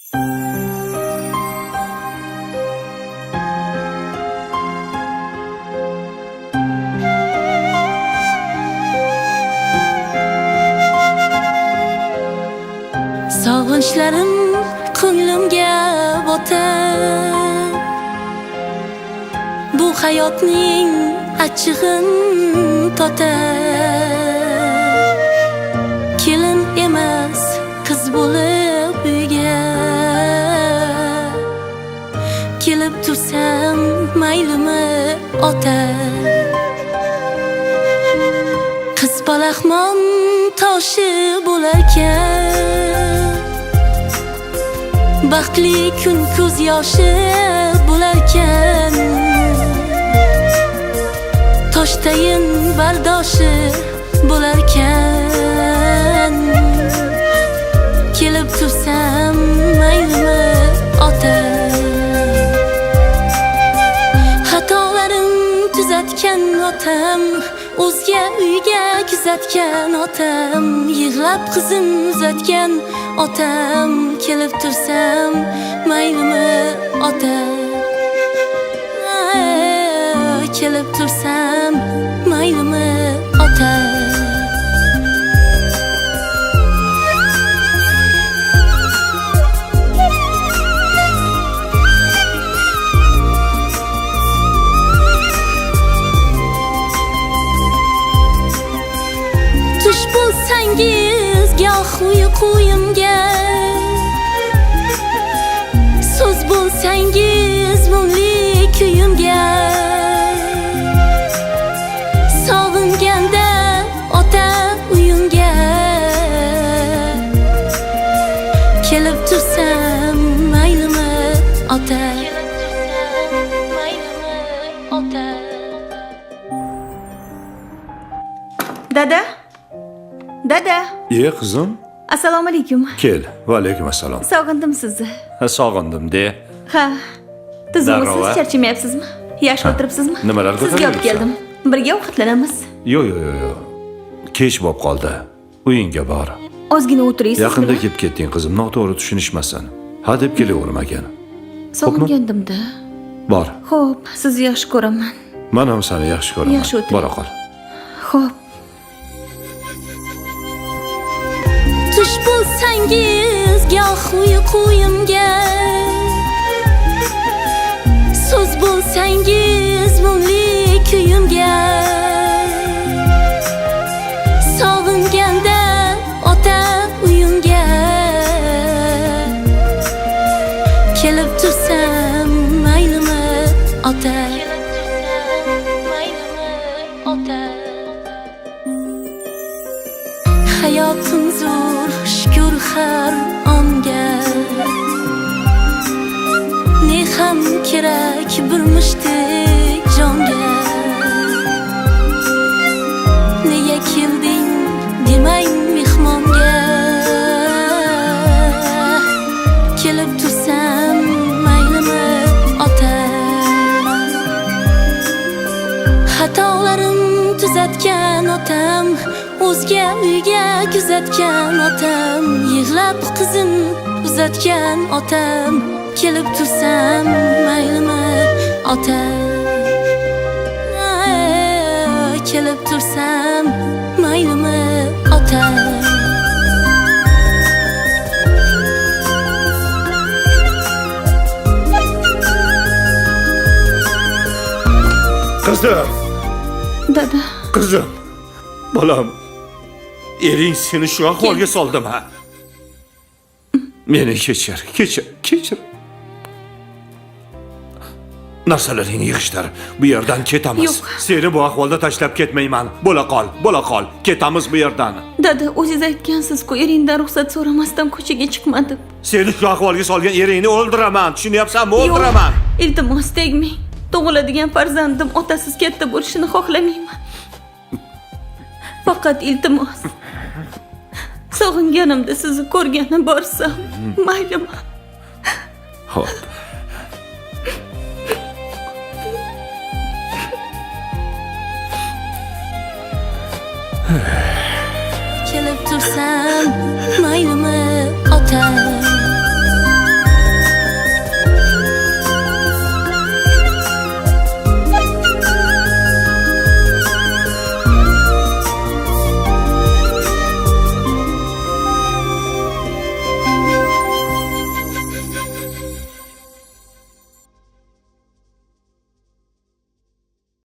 Sog'inchlarim ko'nglimga botar. Bu hayotning achchig'in totar. Kelin emas, qiz bo'lib uyga kelib tursam maylimi ota. Qiz palaxmon toshi bo'larkan, baxtli kun ko'z yoshi bo'larkan, toshtayin bardoshi bo'larkan, kelib tursam maylimi ota. Xatolarim tuzatgan otam, o'zga uyga kuzatgan otam, yig'lab qizim uzatgan otam, kelib tursam maylimi ota. Kelib tursam maylimi ota. Tush bo'lsangiz goh uyquyimga, so'z bo'lsangiz mungli kuyimga, sog'inganda ota uyimga kelib tursam maylimi ota. Dada? Dada? Qizim? Assalomu alaykum. Kel. Va alaykum assalom. Sog'indim sizni. Sog'indim de. Ha. Tuzimsiz, Darrova. charchamayapsizmi? Yaxshi o'tiribsizmi? Nimalar Sizga olib keldim. Birga ovqatlanamiz. Yo. Kech bo'lib qoldi. Uyingga bor. Ozgina o'tiraysiz. Yaqinda kelib ketding qizim, noto'g'ri tushunishmasin. Ha deb kelavermagan. Sog'ingandim-da. Bor. Xo'p, sizni yaxshi ko'raman. Men ham seni yaxshi ko'raman. Yaxshi o'tir. Bora qol. Xo'p. Tush bo'lsangiz goh uyquyimga, so'z bo'lsangiz mungli kuyimga, sog'inganda ota uyimga kelib tursam maylimi ota. Hayotim zo'r, shukr har onga, ne ham kerak bir mushtdek jonga. Nega kelding demang mehmonga, kelib tursam maylimi ota. Xatolarim tuzatgan otam, o'zga uyga kuzatgan otam, yig'lab qizim uzatgan otam, kelib tursam maylimi ota. Kelib tursam maylimi ota. Qizim, Dada. qizim. Bolam, ering seni shu ahvolga soldimi? Meni kechir. Narsalaringni yig'ishtir. Bu yerdan ketamiz. Yo'q. Seni bu ahvolda tashlab ketmayman. Bo'la qol. Ketamiz bu yerdan. Dada, o'zingiz aytgansiz-ku, eringdan ruxsat so'ramasdan ko'chaga chiqma deb. Seni shu ahvolga solgan eringni o'ldiraman. Tushunyapsanmi? O'ldiraman. Yo'q, iltimos tegmang. Tug'iladigan farzandim otasiz katta bo'lishini xohlamayman. Faqat iltimos. Sog'inganimda sizni ko'rgani borsam, maylimi? Xo'p. Kelib tursam maylimi ota.